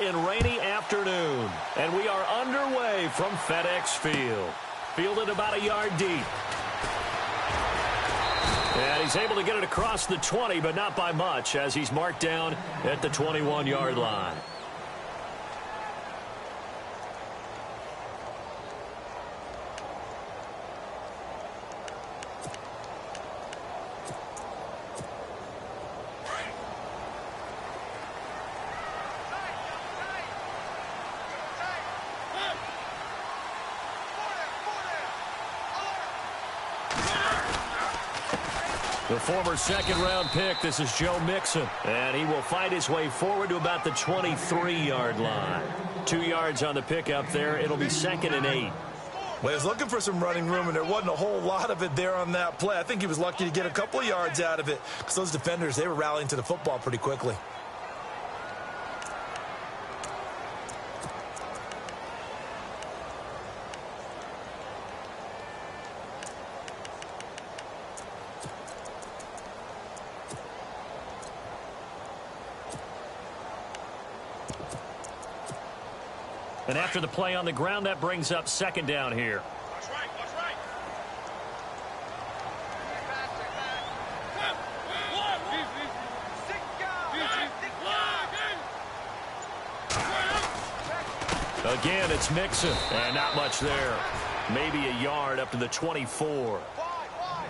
and rainy afternoon. And we are underway from FedEx Field. Fielded about a yard deep. And he's able to get it across the 20, but not by much, as he's marked down at the 21-yard line. The former second-round pick, this is Joe Mixon. And he will fight his way forward to about the 23-yard line. 2 yards on the pickup there. It'll be 2nd and 8. Well, he was looking for some running room, and there wasn't a whole lot of it there on that play. I think he was lucky to get a couple of yards out of it because those defenders, they were rallying to the football pretty quickly. And after the play on the ground, that brings up 2nd down here. Watch right, watch right. Again, it's Mixon. And not much there. Maybe a yard up to the 24.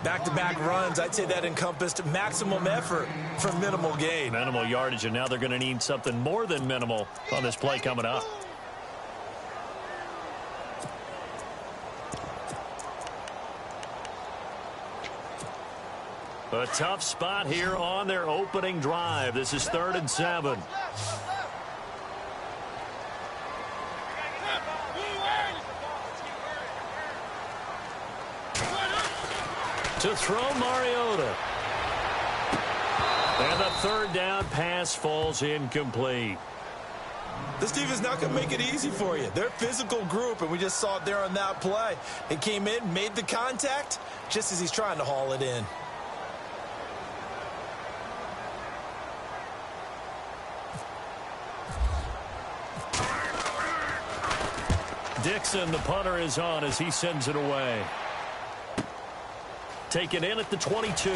Back-to-back runs, I'd say that encompassed maximum effort for minimal gain. Minimal yardage, and now they're going to need something more than minimal on this play coming up. A tough spot here on their opening drive. This is 3rd and 7. To throw Mariota. And the 3rd down pass falls incomplete. This team is not going to make it easy for you. They're a physical group, and we just saw it there on that play. They came in, made the contact, just as he's trying to haul it in. Dixon, the punter, is on as he sends it away. Taken in at the 22.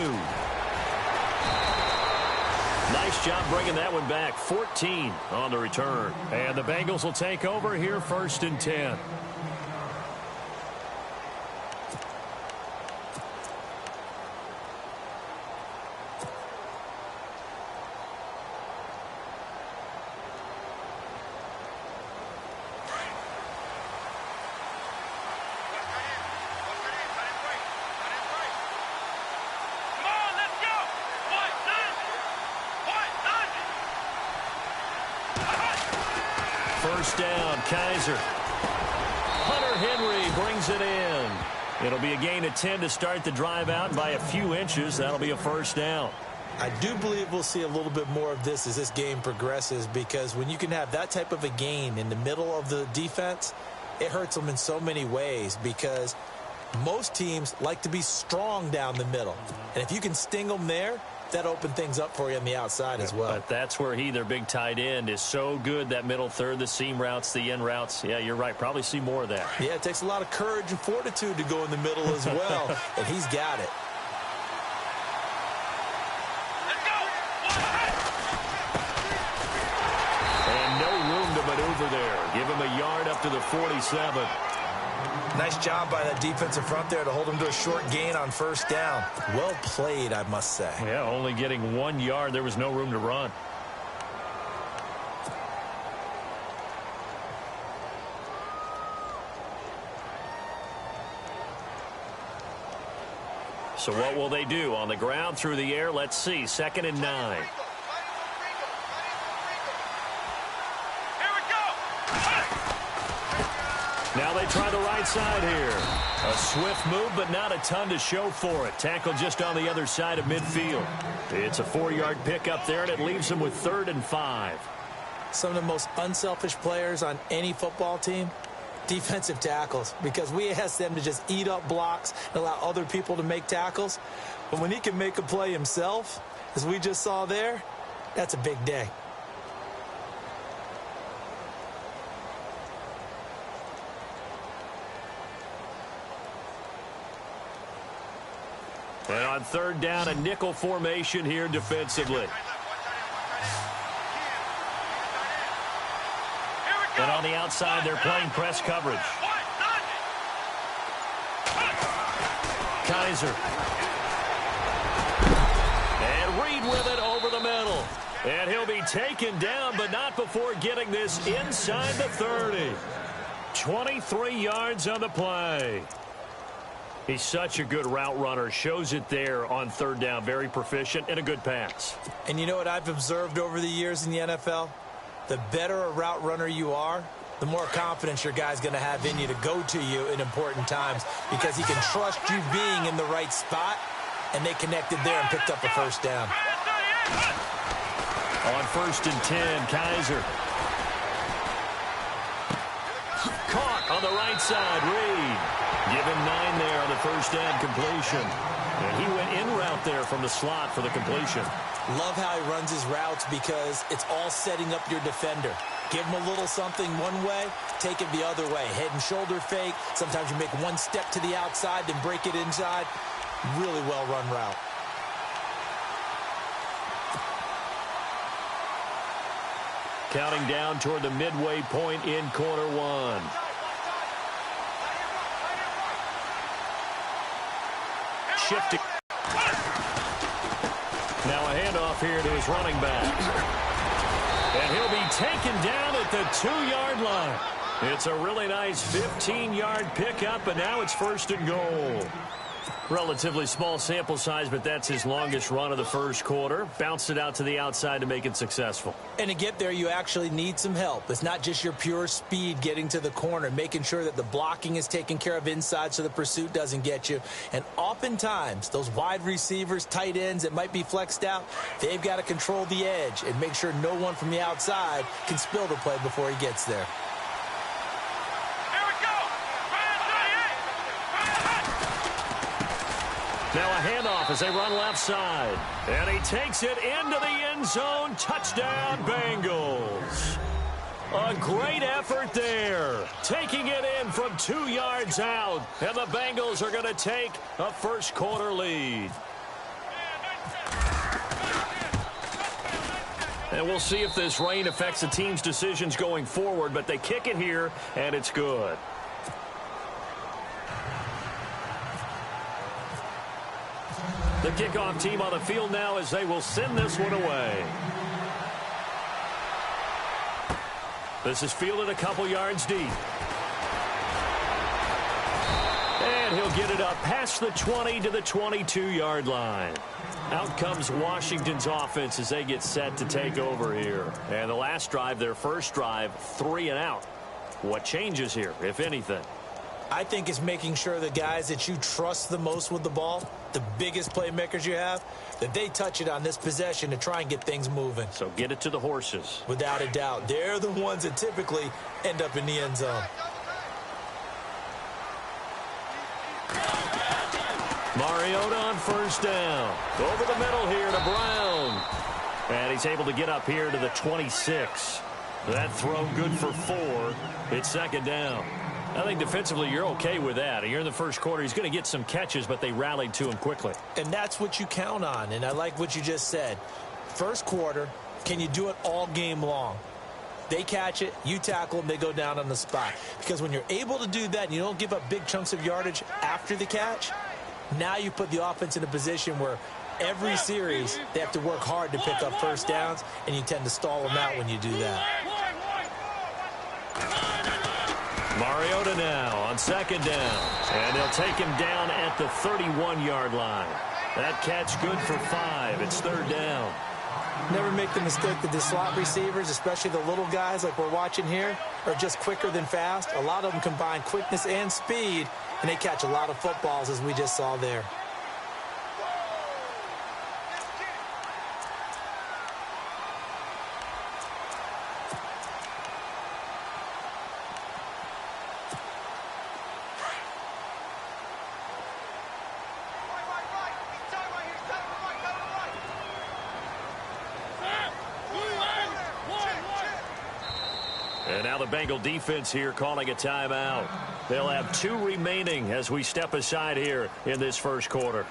Nice job bringing that one back. 14 on the return. And the Bengals will take over here 1st and 10. First down, Kaiser. Hunter Henry brings it in. It'll be a gain of 10 to start the drive out. By a few inches, that'll be a 1st down. I do believe we'll see a little bit more of this as this game progresses, because when you can have that type of a gain in the middle of the defense, it hurts them in so many ways, because most teams like to be strong down the middle. And if you can sting them there, that opened things up for you on the outside as well. But that's where their big tight end, is so good, that middle third, the seam routes, the in routes. Yeah, you're right. Probably see more of that. Yeah, it takes a lot of courage and fortitude to go in the middle as well, and he's got it. Let's go. And no room to maneuver there. Give him a yard up to the 47. Nice job by that defensive front there to hold him to a short gain on 1st down. Well played, I must say. Yeah, only getting 1 yard. There was no room to run. So what will they do? On the ground, through the air, let's see. 2nd and 9. Now they try the right side here. A swift move, but not a ton to show for it. Tackle just on the other side of midfield. It's a 4-yard pickup there, and it leaves them with 3rd and 5. Some of the most unselfish players on any football team, defensive tackles, because we ask them to just eat up blocks and allow other people to make tackles. But when he can make a play himself, as we just saw there, that's a big day. And on third down, a nickel formation here defensively. And on the outside, they're playing press coverage. Kaiser. And Reed with it over the middle. And he'll be taken down, but not before getting this inside the 30. 23 yards on the play. He's such a good route runner. Shows it there on third down. Very proficient and a good pass. And you know what I've observed over the years in the NFL? The better a route runner you are, the more confidence your guy's going to have in you to go to you in important times because he can trust you being in the right spot, and they connected there and picked up a first down. On 1st and 10, Kaiser. Caught on the right side, Reed. Give him 9 there on the first down completion. And he went in route there from the slot for the completion. Love how he runs his routes because it's all setting up your defender. Give him a little something one way, take it the other way. Head and shoulder fake. Sometimes you make one step to the outside, then break it inside. Really well-run route. Counting down toward the midway point in quarter one. Shifting. Now a handoff here to his running back. And he'll be taken down at the 2-yard line. It's a really nice 15-yard pickup, and now it's 1st and goal. Relatively small sample size, but that's his longest run of the first quarter. Bounced it out to the outside to make it successful. And to get there, you actually need some help. It's not just your pure speed getting to the corner, making sure that the blocking is taken care of inside so the pursuit doesn't get you. And oftentimes, those wide receivers, tight ends that might be flexed out, they've got to control the edge and make sure no one from the outside can spill the play before he gets there. Now a handoff as they run left side. And he takes it into the end zone. Touchdown, Bengals. A great effort there. Taking it in from 2 yards out. And the Bengals are going to take a first quarter lead. And we'll see if this rain affects the team's decisions going forward. But they kick it here, and it's good. The kickoff team on the field now as they will send this one away. This is fielded a couple yards deep. And he'll get it up past the 20 to the 22-yard line. Out comes Washington's offense as they get set to take over here. And the last drive, their first drive, 3 and out. What changes here, if anything? I think it's making sure the guys that you trust the most with the ball, the biggest playmakers you have, that they touch it on this possession to try and get things moving. So get it to the horses. Without a doubt. They're the ones that typically end up in the end zone. Mariota on first down. Over the middle here to Brown. And he's able to get up here to the 26. That throw good for 4. It's 2nd down. I think defensively you're okay with that. You're in the first quarter. He's going to get some catches, but they rallied to him quickly. And that's what you count on, and I like what you just said. First quarter, can you do it all game long? They catch it, you tackle them, they go down on the spot. Because when you're able to do that and you don't give up big chunks of yardage after the catch, now you put the offense in a position where every series they have to work hard to pick up first downs, and you tend to stall them out when you do that. Mariota now on 2nd down. And they'll take him down at the 31-yard line. That catch good for 5. It's 3rd down. Never make the mistake that the slot receivers, especially the little guys like we're watching here, are just quicker than fast. A lot of them combine quickness and speed, and they catch a lot of footballs, as we just saw there. And now the Bengal defense here calling a timeout. They'll have 2 remaining as we step aside here in this first quarter.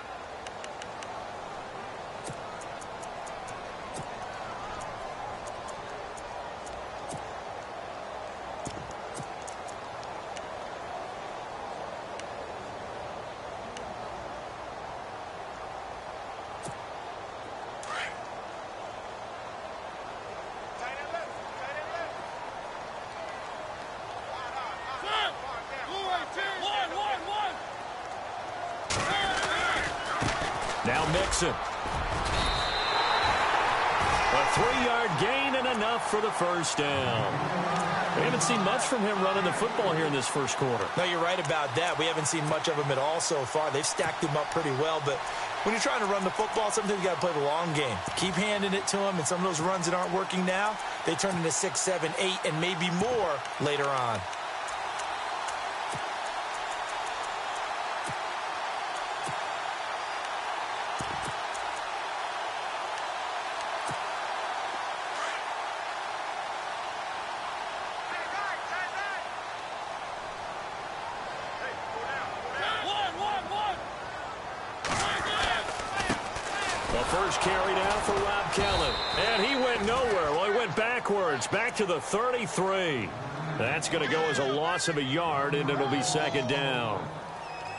Now Mixon. A 3-yard gain and enough for the first down. We haven't seen much from him running the football here in this first quarter. No, you're right about that. We haven't seen much of him at all so far. They've stacked him up pretty well, but when you're trying to run the football, sometimes you got to play the long game. Keep handing it to him, and some of those runs that aren't working now, they turn into 6, 7, 8, and maybe more later on. First carry now for Rob Kelly. And he went nowhere. Well, he went backwards, back to the 33. That's going to go as a loss of a yard, and it'll be second down.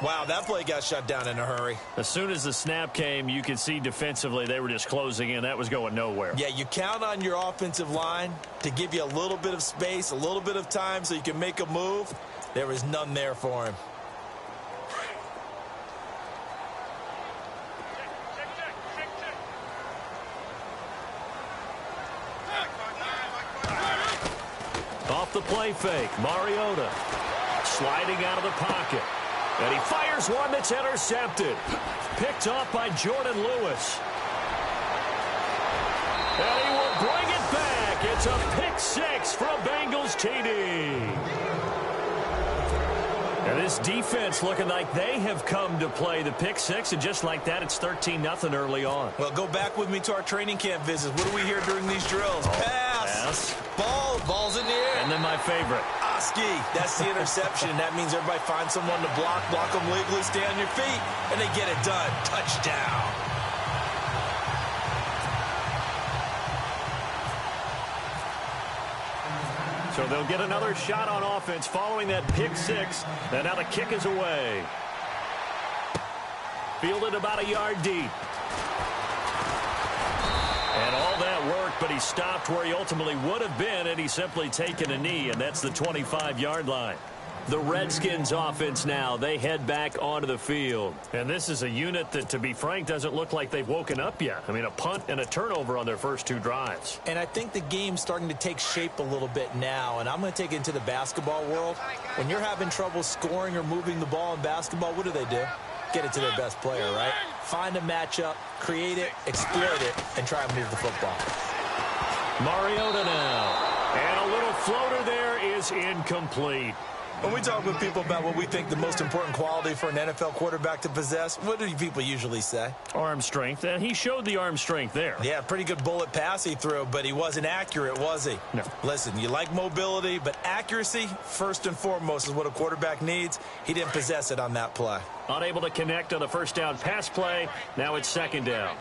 Wow, that play got shut down in a hurry. As soon as the snap came, you could see defensively they were just closing in. That was going nowhere. Yeah, you count on your offensive line to give you a little bit of space, a little bit of time so you can make a move. There was none there for him. Off the play fake, Mariota sliding out of the pocket. And he fires one that's intercepted. Picked off by Jordan Lewis. And he will bring it back. It's a pick six for a Bengals TD. And this defense looking like they have come to play the pick six, and just like that, it's 13-0 early on. Well, go back with me to our training camp visits. What do we hear during these drills? Pass. Ball's in the air. And then my favorite. Oski. That's the interception. That means everybody finds someone to block them legally, stay on your feet, and they get it done. Touchdown. So they'll get another shot on offense following that pick six. And now the kick is away. Fielded about a yard deep. And all that work, but he stopped where he ultimately would have been, and he's simply taken a knee, and that's the 25-yard line. The Redskins offense now, they head back onto the field. And this is a unit that, to be frank, doesn't look like they've woken up yet. I mean, a punt and a turnover on their first two drives. And I think the game's starting to take shape a little bit now, and I'm going to take it into the basketball world. When you're having trouble scoring or moving the ball in basketball, what do? Get it to their best player, right? Find a matchup, create it, exploit it, and try and move the football. Mariota now. And a little floater there is incomplete. When we talk with people about what we think the most important quality for an NFL quarterback to possess, what do people usually say? Arm strength, and he showed the arm strength there. Yeah, pretty good bullet pass he threw, but he wasn't accurate, was he? No. Listen, you like mobility, but accuracy, first and foremost, is what a quarterback needs. He didn't possess it on that play. Unable to connect on the first down pass play. Now it's second down.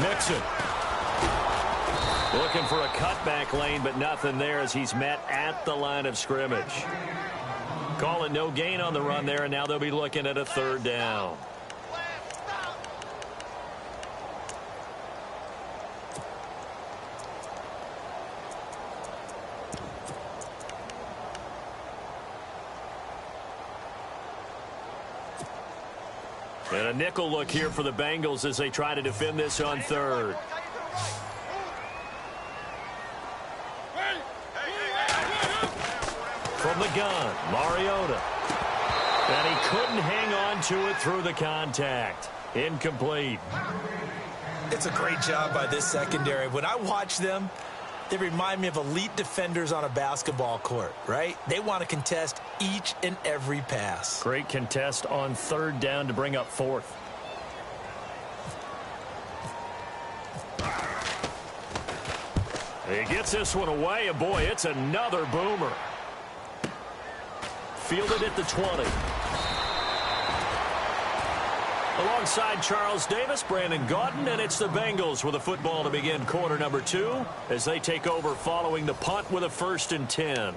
Mixon. Looking for a cutback lane, but nothing there as he's met at the line of scrimmage. Calling no gain on the run there, and now they'll be looking at a third down. And a nickel look here for the Bengals as they try to defend this on third. From the gun, Mariota. And he couldn't hang on to it through the contact. Incomplete. It's a great job by this secondary. When I watch them, they remind me of elite defenders on a basketball court, right? They want to contest each and every pass. Great contest on third down to bring up fourth. He gets this one away, and boy, it's another boomer. Fielded at the 20. Alongside Charles Davis, Brandon Gaudin, and it's the Bengals with a football to begin quarter number 2 as they take over following the punt with a 1st and 10.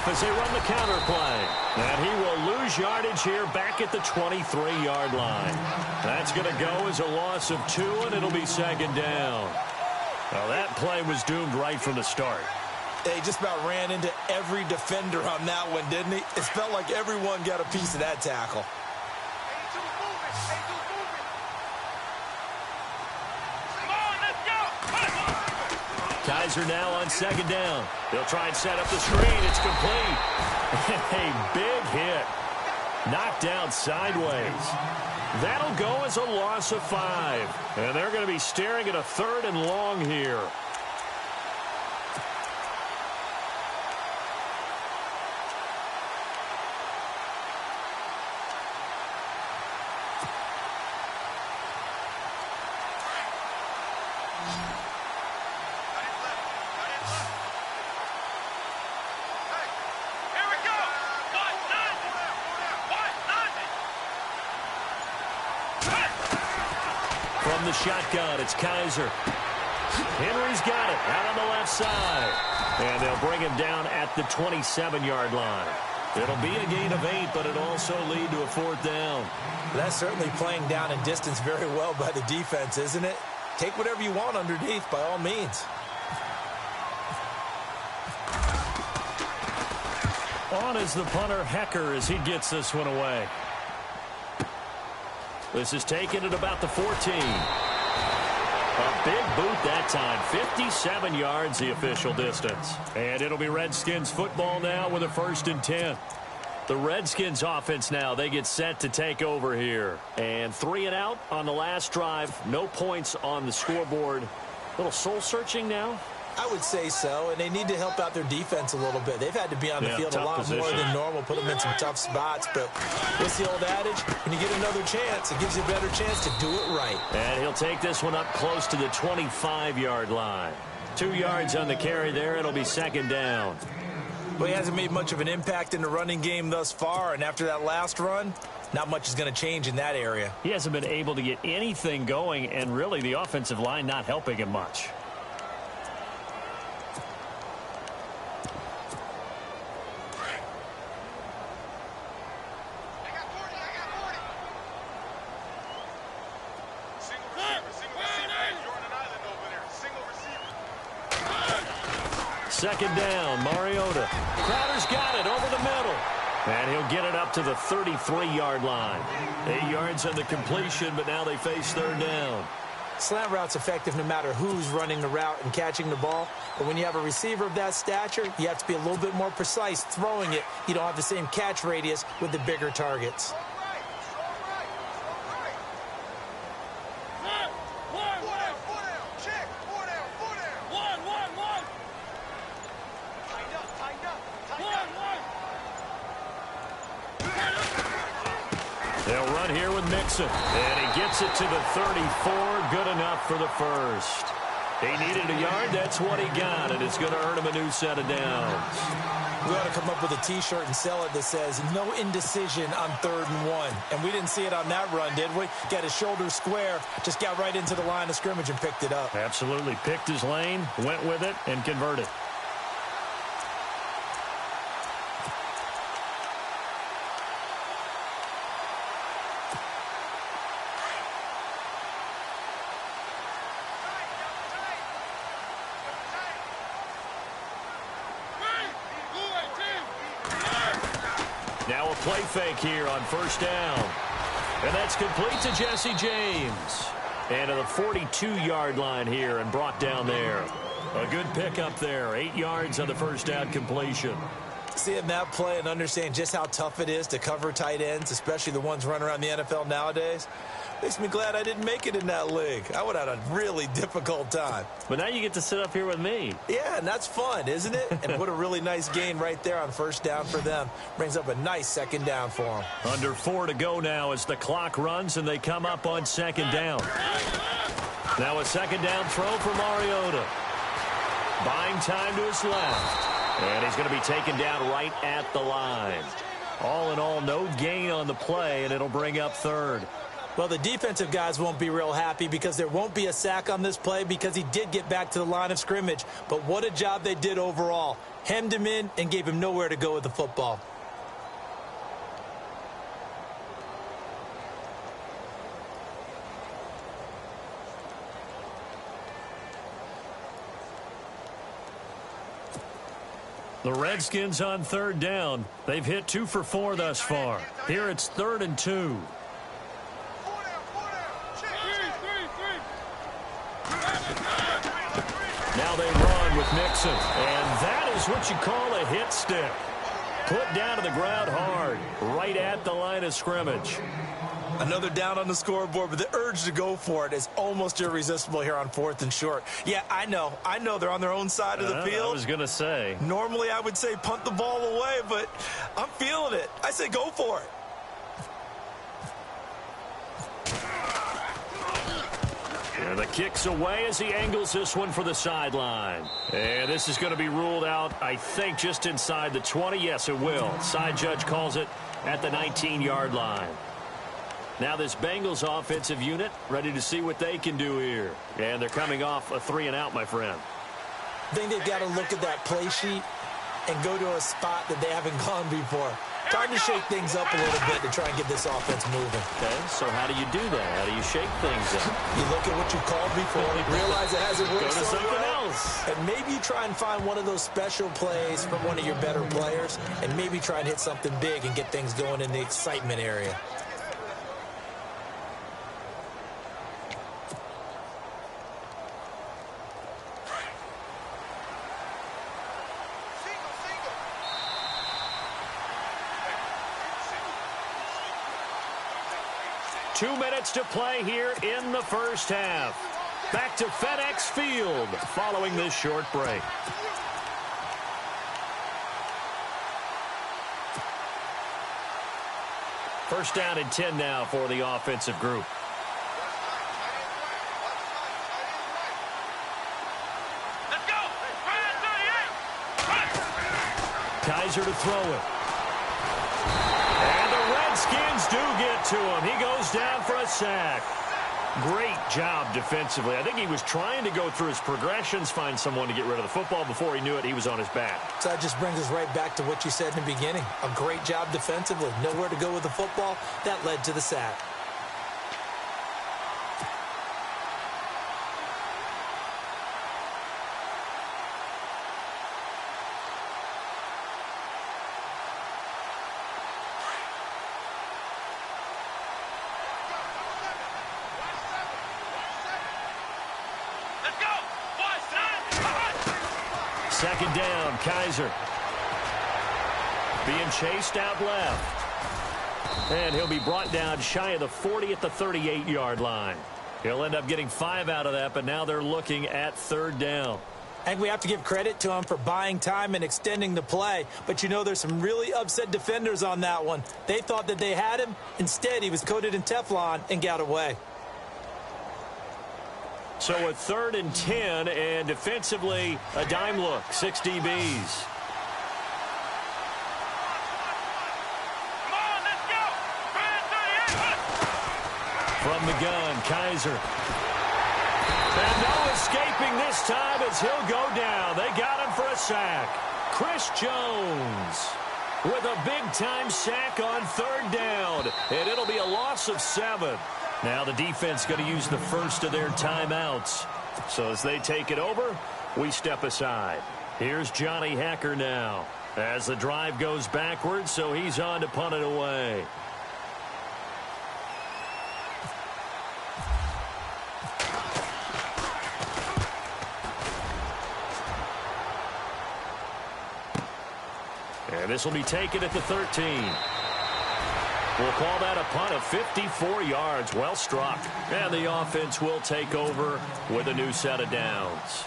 off as they run the counter play. And he will lose yardage here back at the 23-yard line. That's going to go as a loss of 2, and it'll be second down. Well, that play was doomed right from the start. He just about ran into every defender on that one, didn't he? It felt like everyone got a piece of that tackle. Kaiser now on second down. They'll try and set up the screen. It's complete. A big hit. Knocked down sideways. That'll go as a loss of 5. And they're going to be staring at a 3rd and long here. From the shotgun, it's Kaiser. Henry's got it out on the left side. And they'll bring him down at the 27-yard line. It'll be a gain of 8, but it'll also lead to a 4th down. That's certainly playing down in distance very well by the defense, isn't it? Take whatever you want underneath, by all means. On is the punter, Hecker, as he gets this one away. This is taken at about the 14. A big boot that time. 57 yards, the official distance. And it'll be Redskins football now with a 1st and 10. The Redskins offense now, they get set to take over here. And 3 and out on the last drive. No points on the scoreboard. A little soul-searching now. I would say so, and they need to help out their defense a little bit. They've had to be on the field a lot more than normal, put them in some tough spots. But what's the old adage? When you get another chance, it gives you a better chance to do it right. And he'll take this one up close to the 25-yard line. 2 yards on the carry there. It'll be second down. Well, he hasn't made much of an impact in the running game thus far, and after that last run, not much is going to change in that area. He hasn't been able to get anything going, and really the offensive line not helping him much. Second down, Mariota. Crowder's got it over the middle. And he'll get it up to the 33-yard line. 8 yards on the completion, but now they face 3rd down. Slant route's effective no matter who's running the route and catching the ball. But when you have a receiver of that stature, you have to be a little bit more precise throwing it. You don't have the same catch radius with the bigger targets. They'll run here with Mixon. And he gets it to the 34. Good enough for the 1st. He needed a yard. That's what he got. And it's going to earn him a new set of downs. We ought to come up with a T-shirt and sell it that says, no indecision on 3rd and 1. And we didn't see it on that run, did we? Got his shoulder square, just got right into the line of scrimmage and picked it up. Absolutely. Picked his lane, went with it, and converted. Now a play fake here on 1st down. And that's complete to Jesse James. And to the 42-yard line here and brought down there. A good pickup there. 8 yards on the 1st down completion. Seeing that play and understand just how tough it is to cover tight ends, especially the ones running around the NFL nowadays, makes me glad I didn't make it in that league. I would have had a really difficult time. But now you get to sit up here with me. Yeah, and that's fun, isn't it? And what a really nice gain right there on 1st down for them. Brings up a nice 2nd down for them. Under 4 to go now as the clock runs and they come up on 2nd down. Now a 2nd down throw for Mariota. Buying time to his left. And he's going to be taken down right at the line. All in all, no gain on the play, and it'll bring up 3rd. Well, the defensive guys won't be real happy because there won't be a sack on this play because he did get back to the line of scrimmage. But what a job they did overall. Hemmed him in and gave him nowhere to go with the football. The Redskins on third down. They've hit 2 for 4 thus far. Here it's 3rd and 2. Now they run with Nixon. And that is what you call a hit stick. Put down to the ground hard, right at the line of scrimmage. Another down on the scoreboard, but the urge to go for it is almost irresistible here on 4th and short. Yeah, I know they're on their own side of the field. I was going to say. Normally I would say punt the ball away, but I'm feeling it. I say go for it. And the kick's away as he angles this one for the sideline. And this is going to be ruled out, I think, just inside the 20. Yes, it will. Side judge calls it at the 19-yard line. Now this Bengals offensive unit ready to see what they can do here. And they're coming off a 3-and-out, my friend. I think they've got to look at that play sheet and go to a spot that they haven't gone before. Time to shake things up a little bit to try and get this offense moving. Okay, so how do you do that? How do you shake things up? You look at what you called before, realize it hasn't worked Go to so something well, else. and maybe you try and find one of those special plays from one of your better players, and maybe try and hit something big and get things going in the excitement area. Two minutes to play here in the first half. Back to FedEx Field following this short break. First down and 10 now for the offensive group. Let's go. Kaiser to throw it. And the Redskins do get to him. He goes down for a sack. Great job defensively. I think he was trying to go through his progressions, find someone to get rid of the football. Before he knew it, he was on his back. So that just brings us right back to what you said in the beginning. A great job defensively. Nowhere to go with the football. That led to the sack. Second down, Kaiser. Being chased out left. And he'll be brought down shy of the 40 at the 38-yard line. He'll end up getting 5 out of that, but now they're looking at third down. I think we have to give credit to him for buying time and extending the play. But, you know, there's some really upset defenders on that one. They thought that they had him. Instead, he was coated in Teflon and got away. So a 3rd and 10, and defensively, a dime look, 6 DBs. Come on, let's go. From the gun, Kaiser. And no escaping this time as he'll go down. They got him for a sack. Chris Jones with a big-time sack on third down, and it'll be a loss of 7. Now the defense going to use the first of their timeouts. So as they take it over, we step aside. Here's Johnny Hacker now as the drive goes backwards, so he's on to punt it away. And this will be taken at the 13. We'll call that a punt of 54 yards. Well struck. And the offense will take over with a new set of downs.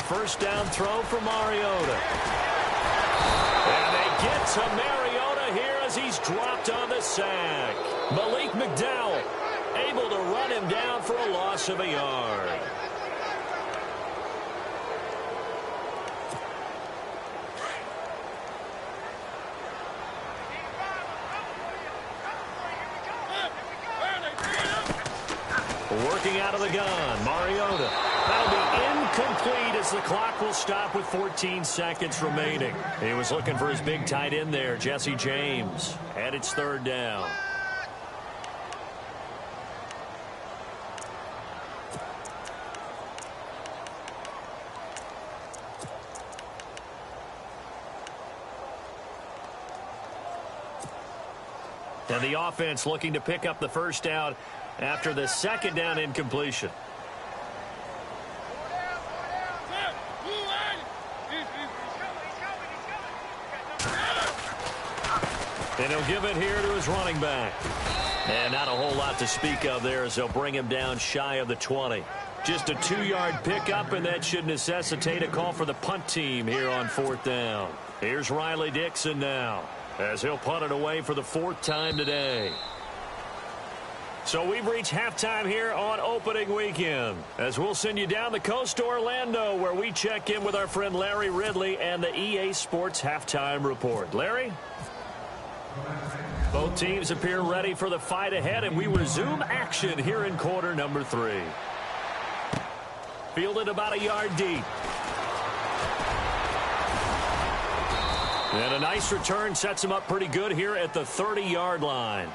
first down throw for Mariota. And they get to Mariota here as he's dropped on the sack. Malik McDowell able to run him down for a loss of a yard. Working out of the gun, Mariota. That'll be incomplete as the clock will stop with 14 seconds remaining. He was looking for his big tight end there, Jesse James. And it's third down. And the offense looking to pick up the first down after the second down incompletion. And he'll give it here to his running back. And not a whole lot to speak of there as they'll bring him down shy of the 20. Just a 2-yard pickup, and that should necessitate a call for the punt team here on fourth down. Here's Riley Dixon now as he'll punt it away for the 4th time today. So we've reached halftime here on opening weekend as we'll send you down the coast to Orlando where we check in with our friend Larry Ridley and the EA Sports Halftime Report. Larry? Both teams appear ready for the fight ahead, and we resume action here in quarter number 3. Fielded about a yard deep. And a nice return sets him up pretty good here at the 30-yard line.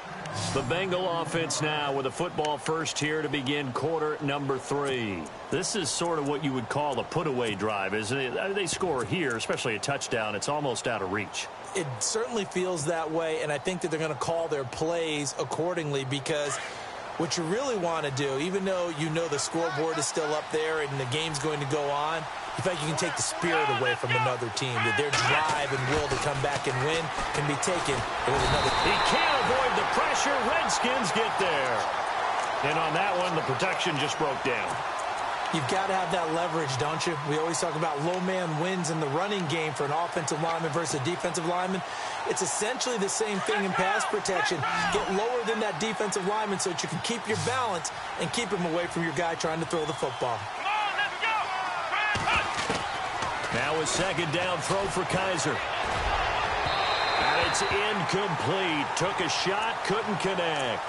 The Bengal offense now with a football first here to begin quarter number 3. This is sort of what you would call a put-away drive, isn't it? They score here, especially a touchdown. It's almost out of reach. It certainly feels that way, and I think that they're going to call their plays accordingly because what you really want to do, even though you know the scoreboard is still up there and the game's going to go on, you think you can take the spirit away from another team, that their drive and will to come back and win can be taken with another. He can't avoid the pressure. Redskins get there. And on that one, the protection just broke down. You've got to have that leverage, don't you? We always talk about low man wins in the running game for an offensive lineman versus a defensive lineman. It's essentially the same thing in pass protection. Get lower than that defensive lineman so that you can keep your balance and keep him away from your guy trying to throw the football. Now a second down throw for Kaiser. And it's incomplete. Took a shot, couldn't connect.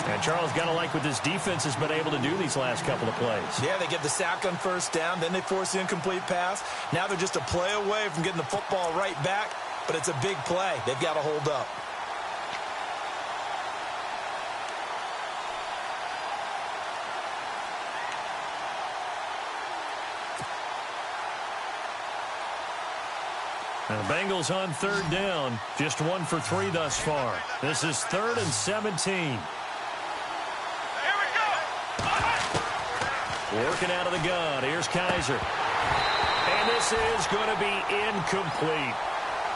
And Charles, got to like what this defense has been able to do these last couple of plays. Yeah, they get the sack on first down, then they force the incomplete pass. Now they're just a play away from getting the football right back, but it's a big play. They've got to hold up. And the Bengals on third down, just 1 for 3 thus far. This is 3rd and 17. Working out of the gun. Here's Kaiser. And this is going to be incomplete.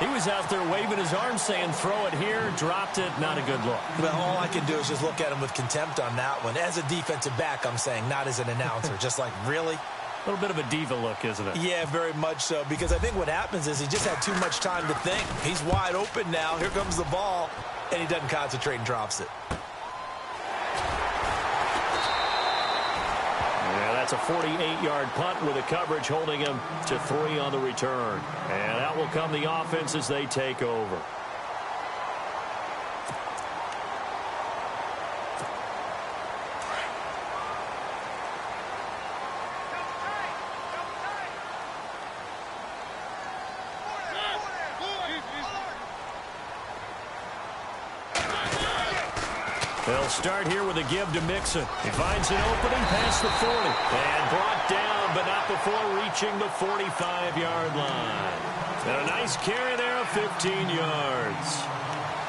He was out there waving his arms saying throw it here, dropped it, not a good look. Well, all I can do is just look at him with contempt on that one. As a defensive back, I'm saying, not as an announcer. Just like, really? A little bit of a diva look, isn't it? Yeah, very much so, because I think what happens is he just had too much time to think. He's wide open now. Here comes the ball, and he doesn't concentrate and drops it. Yeah, that's a 48-yard punt with a coverage holding him to 3 on the return. And out will come the offense as they take over. They'll start here with a give to Mixon. He finds an opening past the 40. And brought down, but not before reaching the 45-yard line. And a nice carry there of 15 yards.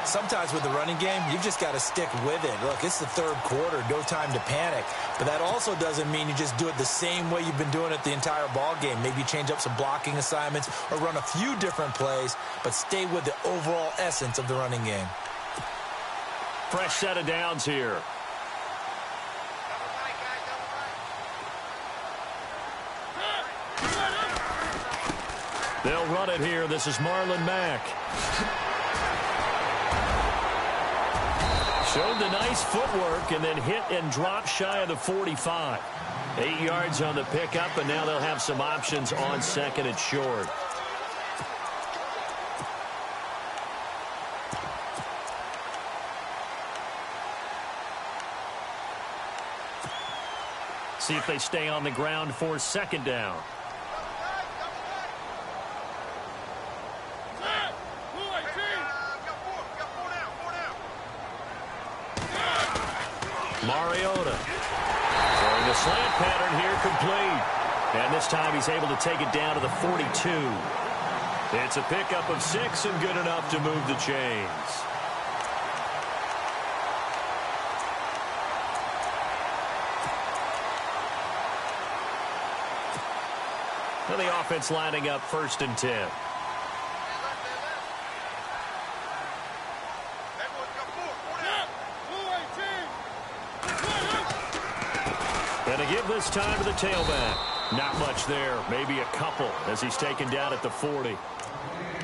Sometimes with the running game, you've just got to stick with it. Look, it's the third quarter, no time to panic. But that also doesn't mean you just do it the same way you've been doing it the entire ball game. Maybe change up some blocking assignments or run a few different plays, but stay with the overall essence of the running game. Fresh set of downs here. They'll run it here. This is Marlon Mack. Showed the nice footwork and then hit and drop shy of the 45. 8 yards on the pickup, and now they'll have some options on second and short. See if they stay on the ground for second down. Mariota. Throwing the slant pattern here complete. And this time he's able to take it down to the 42. It's a pickup of 6 and good enough to move the chains. And the offense lining up 1st and 10. And to give this time to the tailback. Not much there. Maybe a couple as he's taken down at the 40.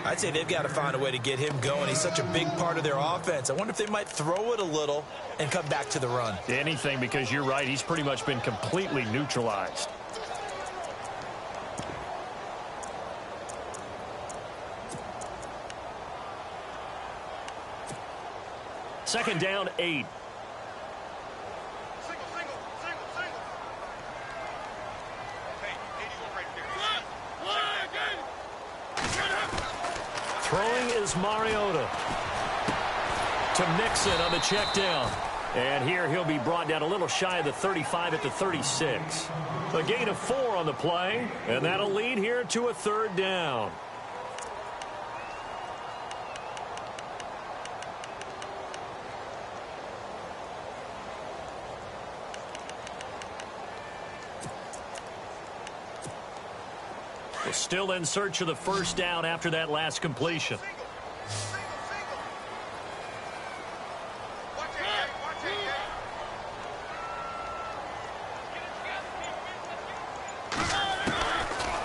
I'd say they've got to find a way to get him going. He's such a big part of their offense. I wonder if they might throw it a little and come back to the run. Anything, because you're right. He's pretty much been completely neutralized. Second down, 8. Throwing is Mariota to Mixon on the check down. And here he'll be brought down a little shy of the 35 at the 36. A gain of 4 on the play, and that'll lead here to a 3rd down. Still in search of the 1st down after that last completion.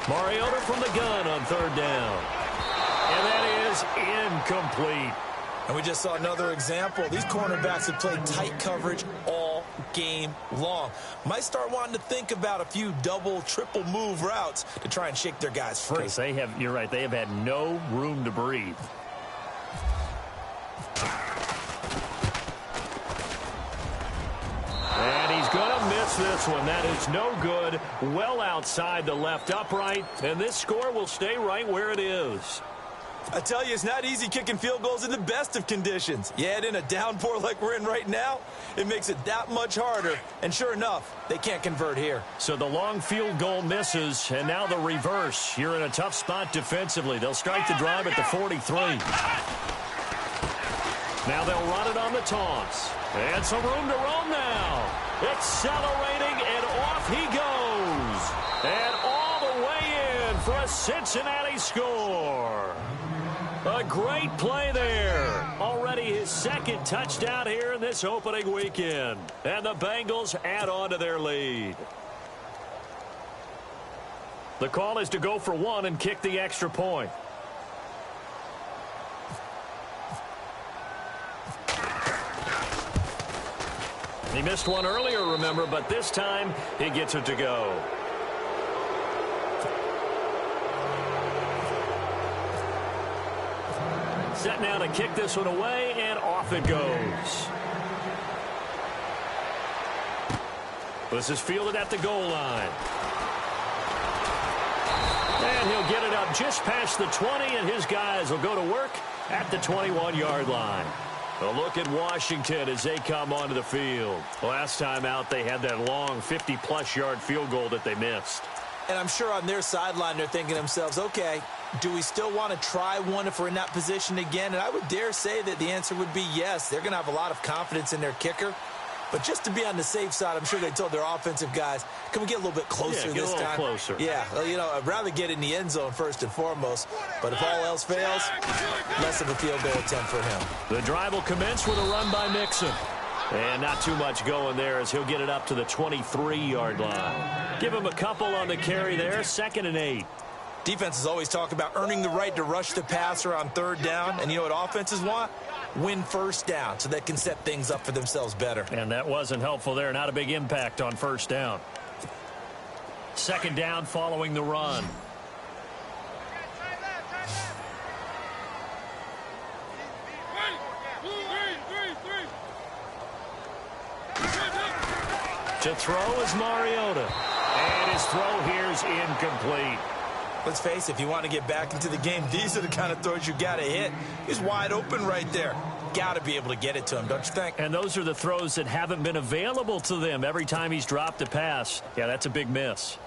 Mariota from the gun on 3rd down. And that is incomplete. And we just saw another example. These cornerbacks have played tight coverage all game long. Might start wanting to think about a few double, triple move routes to try and shake their guys free. Because they have, you're right, they have had no room to breathe. And he's going to miss this one. That is no good. Well outside the left upright. And this score will stay right where it is. I tell you, it's not easy kicking field goals in the best of conditions. You add in a downpour like we're in right now, it makes it that much harder. And sure enough, they can't convert here. So the long field goal misses, and now the reverse. You're in a tough spot defensively. They'll strike the drive at the 43. Now they'll run it on the toss. And some room to roam now. Accelerating, and off he goes. And all the way in for a Cincinnati score. A great play there. Already his 2nd touchdown here in this opening weekend. And the Bengals add on to their lead. The call is to go for 1 and kick the extra point. He missed one earlier, remember, but this time he gets it to go. Set now to kick this one away, and off it goes. This is fielded at the goal line. And he'll get it up just past the 20, and his guys will go to work at the 21-yard line. A look at Washington as they come onto the field. Last time out, they had that long 50-plus yard field goal that they missed. And I'm sure on their sideline, they're thinking to themselves, okay, do we still want to try one if we're in that position again? And I would dare say that the answer would be yes. They're going to have a lot of confidence in their kicker. But just to be on the safe side, I'm sure they told their offensive guys, can we get a little bit closer this time? Yeah, get a little closer. Yeah, well, you know, I'd rather get in the end zone first and foremost. But if all else fails, less of a field goal attempt for him. The drive will commence with a run by Mixon. And not too much going there as he'll get it up to the 23-yard line. Give him a couple on the carry there, 2nd and 8. Defenses always talk about earning the right to rush the passer on third down. And you know what offenses want? Win first down so they can set things up for themselves better. And that wasn't helpful there. Not a big impact on first down. Second down following the run. To throw is Mariota. And his throw here is incomplete. Let's face it, if you want to get back into the game, these are the kind of throws you got to hit. He's wide open right there. Got to be able to get it to him, don't you think? And those are the throws that haven't been available to them every time he's dropped a pass. Yeah, that's a big miss.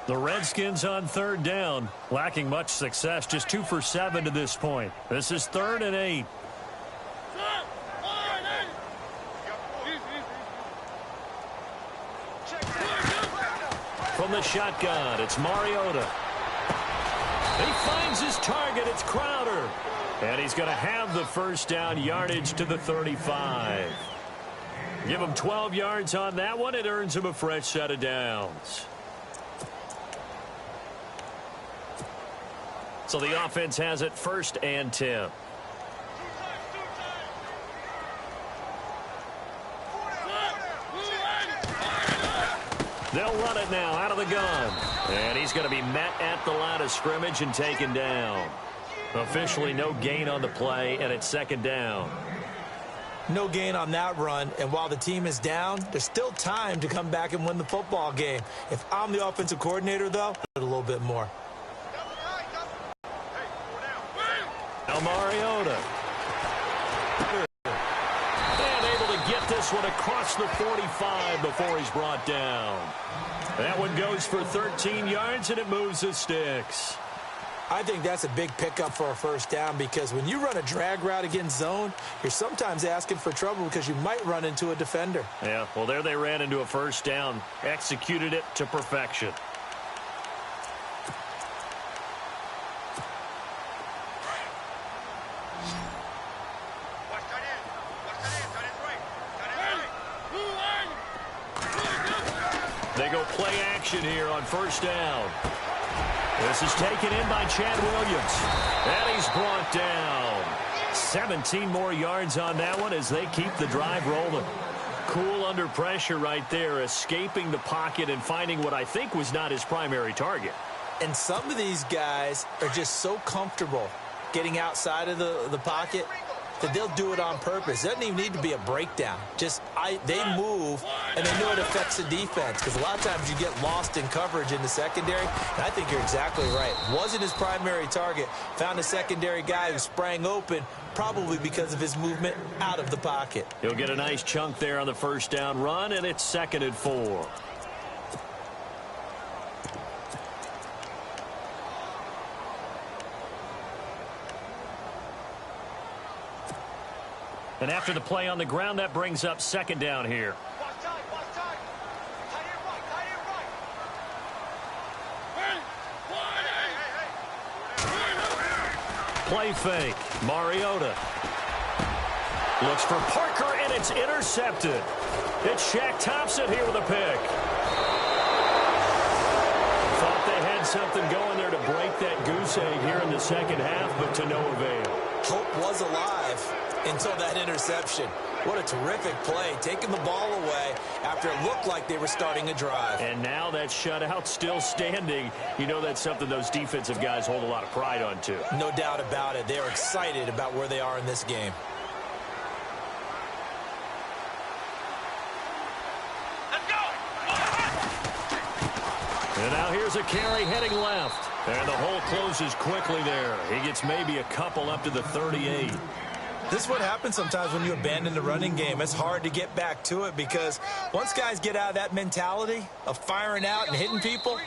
The Redskins on third down, lacking much success, just 2 for 7 to this point. This is 3rd and 8. From the shotgun, it's Mariota. He finds his target. It's Crowder. And he's going to have the first down, yardage to the 35. Give him 12 yards on that one. It earns him a fresh set of downs. So the offense has it 1st and 10. They'll run it now out of the gun. And he's going to be met at the line of scrimmage and taken down. Officially no gain on the play, and it's 2nd down. No gain on that run, and while the team is down, there's still time to come back and win the football game. If I'm the offensive coordinator, though, a little bit more. Now Mariota. And able to get this one across the 45 before he's brought down. That one goes for 13 yards, and it moves the sticks. I think that's a big pickup for a first down because when you run a drag route against zone, you're sometimes asking for trouble because you might run into a defender. Yeah, well, there they ran into a first down, executed it to perfection. They go play action here on first down. This is taken in by Chad Williams. And he's brought down. 17 more yards on that one as they keep the drive rolling. Cool under pressure right there, escaping the pocket and finding what I think was not his primary target. And some of these guys are just so comfortable getting outside of the pocket that they'll do it on purpose. It doesn't even need to be a breakdown. They move, and they know it affects the defense because a lot of times you get lost in coverage in the secondary, and I think you're exactly right. Wasn't his primary target. Found a secondary guy who sprang open, probably because of his movement out of the pocket. He'll get a nice chunk there on the first down run, and it's 2nd and 4. And after the play on the ground, that brings up 2nd down here. Play fake. Mariota looks for Parker, and it's intercepted. It's Shaq Thompson here with a pick. Thought they had something going there to break that goose egg here in the second half, but to no avail. Hope was alive until that interception. What a terrific play, taking the ball away after it looked like they were starting a drive. And now that shutout still standing. You know that's something those defensive guys hold a lot of pride on, too. No doubt about it. They're excited about where they are in this game. Let's go! And now here's a carry heading left. And the hole closes quickly there. He gets maybe a couple up to the 38. This is what happens sometimes when you abandon the running game. It's hard to get back to it because once guys get out of that mentality of firing out and hitting people,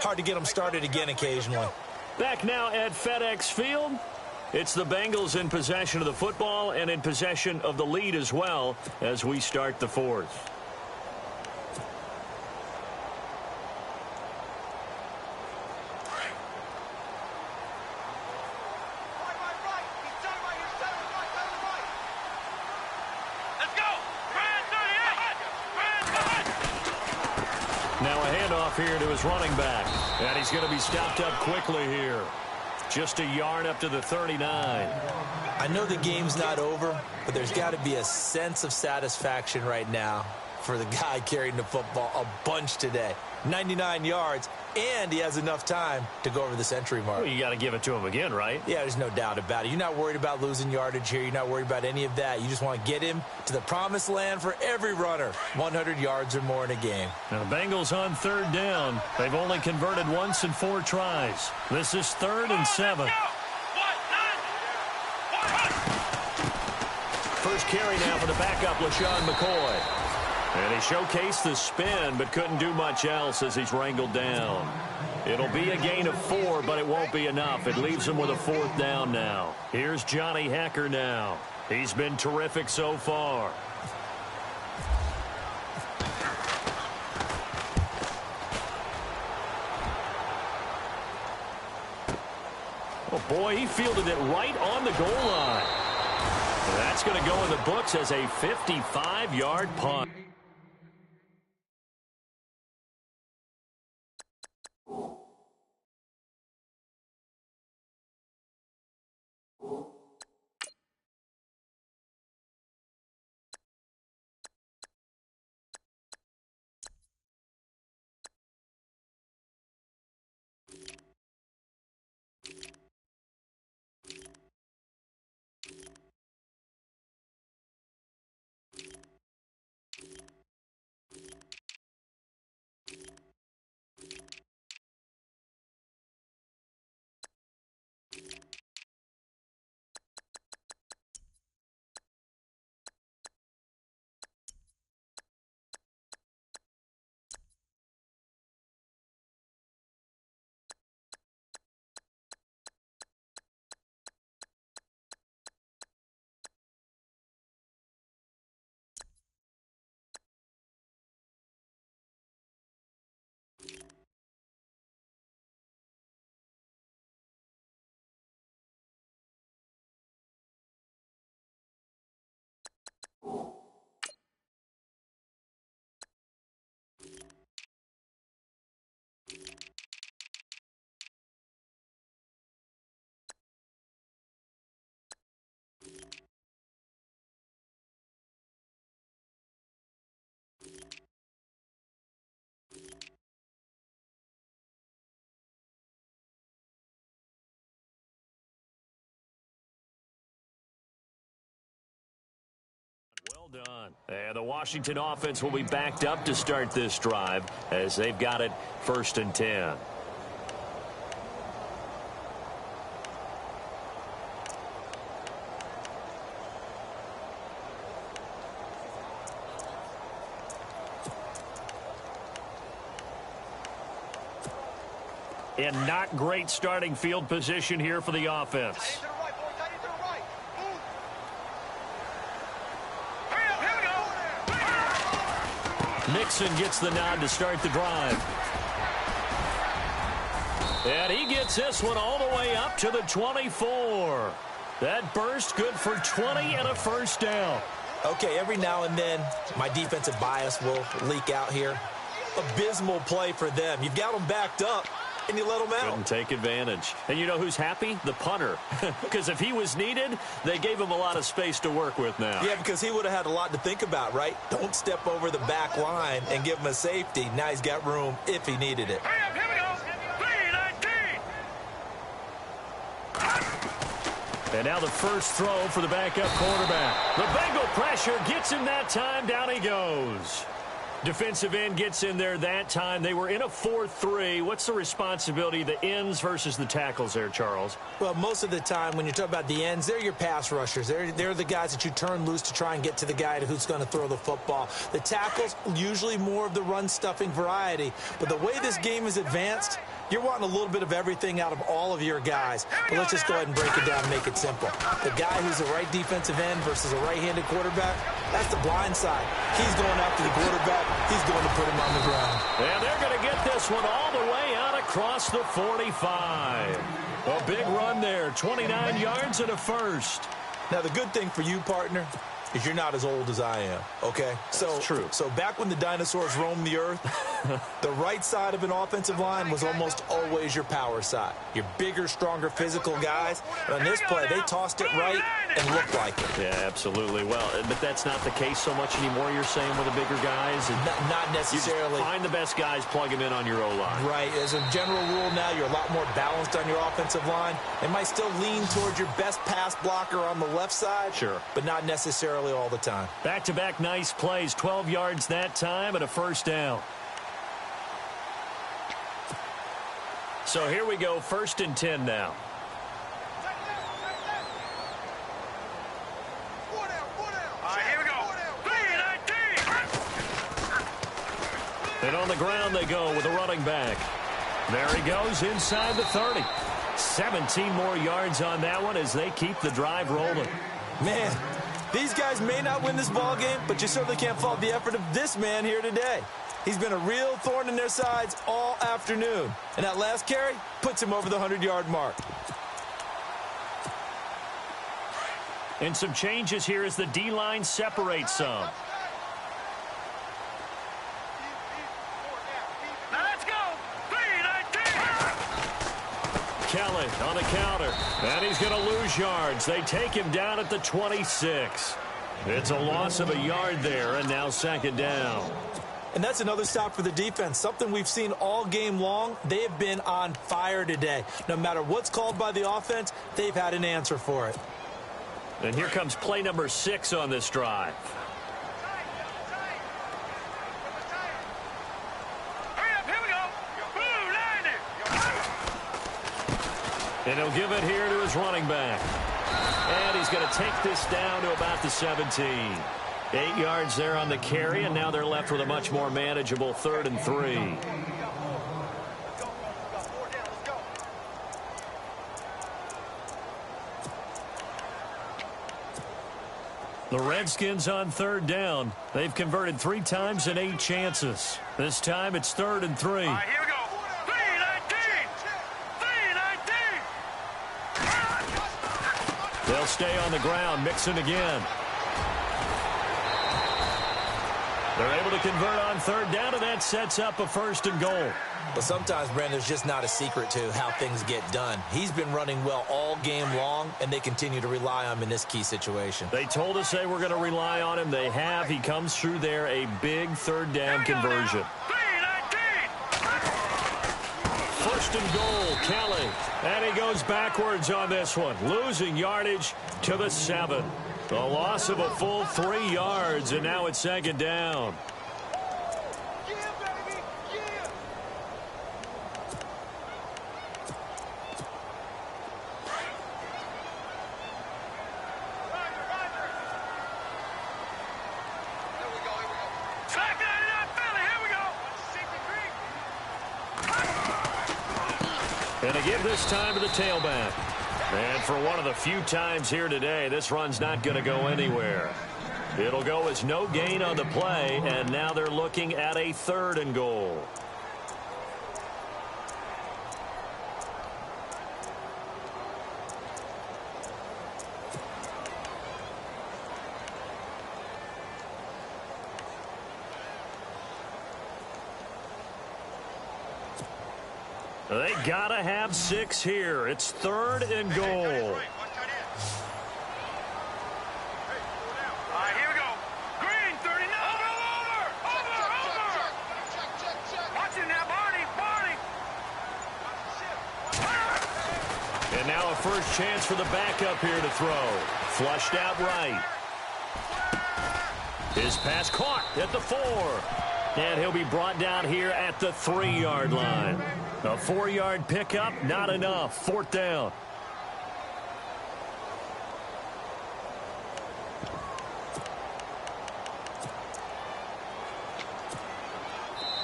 hard to get them started again occasionally. Back now at FedEx Field. It's the Bengals in possession of the football and in possession of the lead as well as we start the 4th. handoff here to his running back. And he's going to be stopped up quickly here. Just a yard up to the 39. I know the game's not over, but there's got to be a sense of satisfaction right now for the guy carrying the football a bunch today. 99 yards, and he has enough time to go over the century mark. Well, you got to give it to him again, right? Yeah, there's no doubt about it. You're not worried about losing yardage here. You're not worried about any of that. You just want to get him to the promised land for every runner. 100 yards or more in a game. Now the Bengals on third down. They've only converted once in 4 tries. This is 3rd and 7. First carry now for the backup, LaShawn McCoy. And he showcased the spin, but couldn't do much else as he's wrangled down. It'll be a gain of 4, but it won't be enough. It leaves him with a 4th down now. Here's Johnny Hacker now. He's been terrific so far. Oh, boy, he fielded it right on the goal line. And that's going to go in the books as a 55-yard punt. Well done. And the Washington offense will be backed up to start this drive as they've got it 1st and 10. And not great starting field position here for the offense. Mixon gets the nod to start the drive. And he gets this one all the way up to the 24. That burst good for 20 and a 1st down. Okay, every now and then, my defensive bias will leak out here. Abysmal play for them. You've got them backed up, and you let them out. Couldn't take advantage. And you know who's happy? The punter. Because if he was needed, they gave him a lot of space to work with now. Yeah, because he would have had a lot to think about, right? Don't step over the back line and give him a safety. Now he's got room if he needed it. Here we go. 3-19. And now the first throw for the backup quarterback. The Bengal pressure gets him that time. Down he goes. Defensive end gets in there that time. They were in a 4-3. What's the responsibility of the ends versus the tackles there, Charles? Well, most of the time when you talk about the ends, they're your pass rushers. They're the guys that you turn loose to try and get to the guy who's going to throw the football. The tackles, usually more of the run-stuffing variety. But the way this game is advanced, you're wanting a little bit of everything out of all of your guys. But let's just go ahead and break it down and make it simple. The guy who's the right defensive end versus a right-handed quarterback, that's the blind side. He's going after the quarterback. He's going to put him on the ground. And they're going to get this one all the way out across the 45. A big run there, 29 yards and a 1st. Now, the good thing for you, partner, is you're not as old as I am, okay? That's true. So back when the dinosaurs roamed the earth, The right side of an offensive line was almost always your power side. Your bigger, stronger, physical guys. But on this play, they tossed it right and looked like it. Yeah, absolutely. Well, but that's not the case so much anymore, you're saying, with the bigger guys? Not necessarily. You just find the best guys, plug them in on your O-line. Right. As a general rule now, you're a lot more balanced on your offensive line. It might still lean towards your best pass blocker on the left side. Sure. But not necessarily all the time. Back-to-back nice plays, 12 yards that time and a first down. So here we go, 1st and 10 now. Here we go. 3-19. And on the ground they go with a running back. There he goes inside the 30. 17 more yards on that one as they keep the drive rolling. Man, these guys may not win this ball game, but you certainly can't fault the effort of this man here today. He's been a real thorn in their sides all afternoon. And that last carry puts him over the 100-yard mark. And some changes here as the D-line separates some. Now let's go. 3-19. Kelly on the counter. And he's going to lose yards. They take him down at the 26. It's a loss of a yard there, and now 2nd down. And that's another stop for the defense, something we've seen all game long. They have been on fire today. No matter what's called by the offense, they've had an answer for it. And here comes play number 6 on this drive. Hurry up, here we go. Blue 90. And he'll give it here to his running back. And he's going to take this down to about the 17. 8 yards there on the carry, and now they're left with a much more manageable 3rd and 3. The Redskins on 3rd down. They've converted 3 times in 8 chances. This time it's 3rd and 3. Here we go. 3-19. 3-19. They'll stay on the ground, mixing again. They're able to convert on 3rd down, and that sets up a 1st and goal. But sometimes, Brandon, there's just not a secret to how things get done. He's been running well all game long, and they continue to rely on him in this key situation. They told us they were going to rely on him. They have. He comes through there, a big 3rd down conversion. 1st and goal, Kelly. And he goes backwards on this one, losing yardage to the 7. The loss of a full 3 yards, and now it's 2nd down. And they give this time to the tailback. And for one of the few times here today, this run's not going to go anywhere. It'll go as no gain on the play, and now they're looking at a 3rd and goal. They gotta have 6 here. It's 3rd and goal. Here we go. Green 39. Over. Watching now, Barney. And now a first chance for the backup here to throw. Flushed out right. His pass caught at the 4. And he'll be brought down here at the 3-yard line. A 4-yard pickup, not enough. 4th down.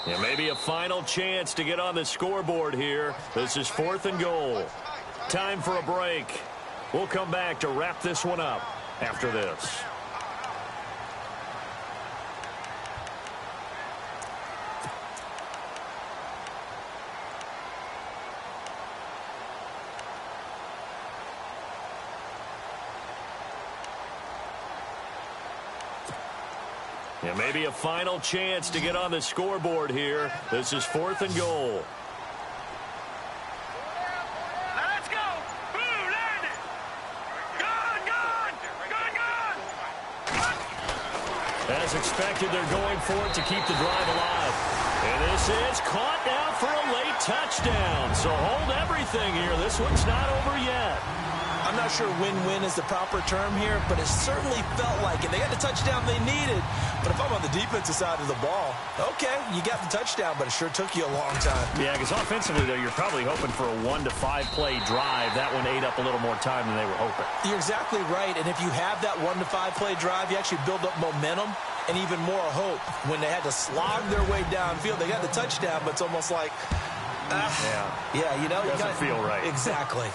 And maybe a final chance to get on the scoreboard here. This is 4th and goal. Time for a break. We'll come back to wrap this one up after this. And maybe a final chance to get on the scoreboard here. This is 4th and goal. Let's go. Blue, land it. Good. As expected, they're going for it to keep the drive alive. And this is caught now for a late touchdown. So hold everything here. This one's not over yet. I'm not sure win-win is the proper term here, but it certainly felt like it. They got the touchdown they needed. But if I'm on the defensive side of the ball, okay, you got the touchdown, but it sure took you a long time. Yeah, because offensively, though, you're probably hoping for a 1 to 5 play drive. That one ate up a little more time than they were hoping. You're exactly right. And if you have that 1 to 5 play drive, you actually build up momentum and even more hope. When they had to slog their way downfield, they got the touchdown, but it's almost like, you know, doesn't feel right. Exactly.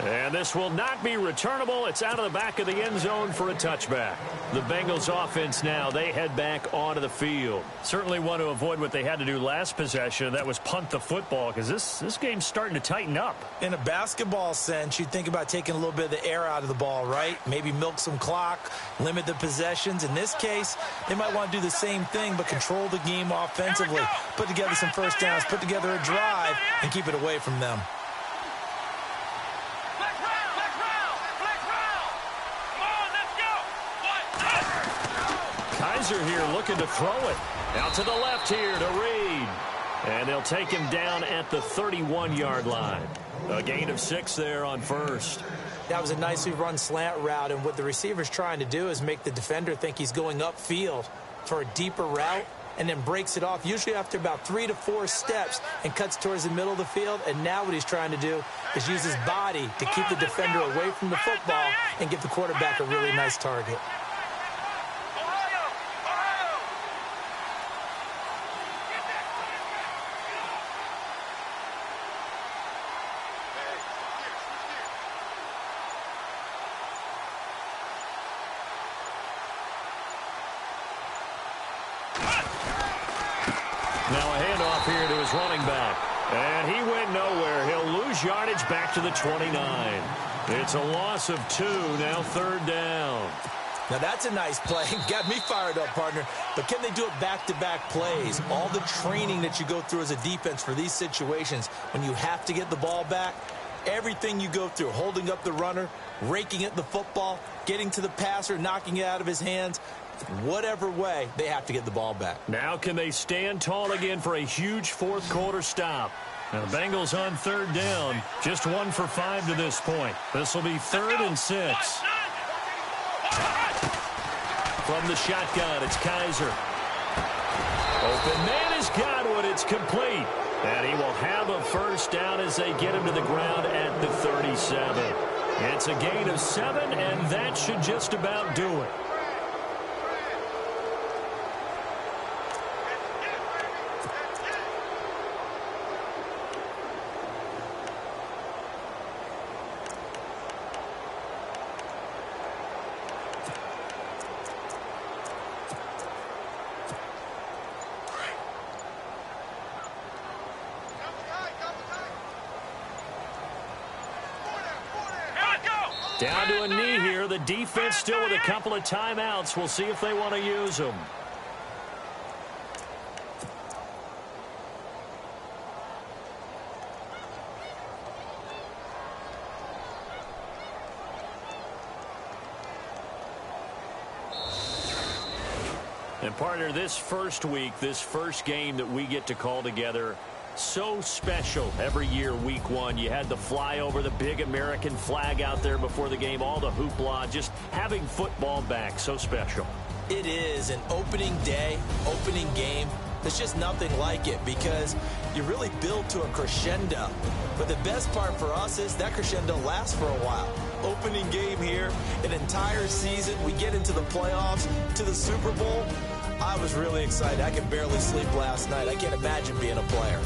And this will not be returnable. It's out of the back of the end zone for a touchback. The Bengals offense now, they head back onto the field. Certainly want to avoid what they had to do last possession. That was punt the football, because this game's starting to tighten up. In a basketball sense, you think about taking a little bit of the air out of the ball, right? Maybe milk some clock, limit the possessions. In this case, they might want to do the same thing, but control the game offensively. Put together some first downs, put together a drive, and keep it away from them. Kaiser here looking to throw it. Out to the left here to Reed. And they'll take him down at the 31-yard line. A gain of 6 there on first. That was a nicely run slant route, and what the receiver's trying to do is make the defender think he's going upfield for a deeper route and then breaks it off, usually after about 3 to 4 steps, and cuts towards the middle of the field. And now what he's trying to do is use his body to keep the defender away from the football and give the quarterback a really nice target. Now a handoff here to his running back. And he went nowhere. He'll lose yardage back to the 29. It's a loss of 2, now 3rd down. Now that's a nice play. Got me fired up, partner. But can they do it back-to-back plays? All the training that you go through as a defense for these situations, when you have to get the ball back, everything you go through, holding up the runner, raking at the football, getting to the passer, knocking it out of his hands, whatever way, they have to get the ball back. Now can they stand tall again for a huge 4th quarter stop? Now the Bengals on 3rd down, just 1 for 5 to this point. This will be 3rd and 6. From the shotgun, it's Kaiser. Open man has got one. It's complete. And he will have a first down as they get him to the ground at the 37. It's a gain of 7, and that should just about do it. Down to a knee here. The defense still with a couple of timeouts. We'll see if they want to use them. And partner, this first week, this first game that we get to call together, so special every year, week 1. You had the flyover, the big American flag out there before the game, all the hoopla, just having football back, so special. It is an opening day, opening game. There's just nothing like it because you really build to a crescendo. But the best part for us is that crescendo lasts for a while. Opening game here, an entire season. We get into the playoffs, to the Super Bowl. I was really excited. I could barely sleep last night. I can't imagine being a player.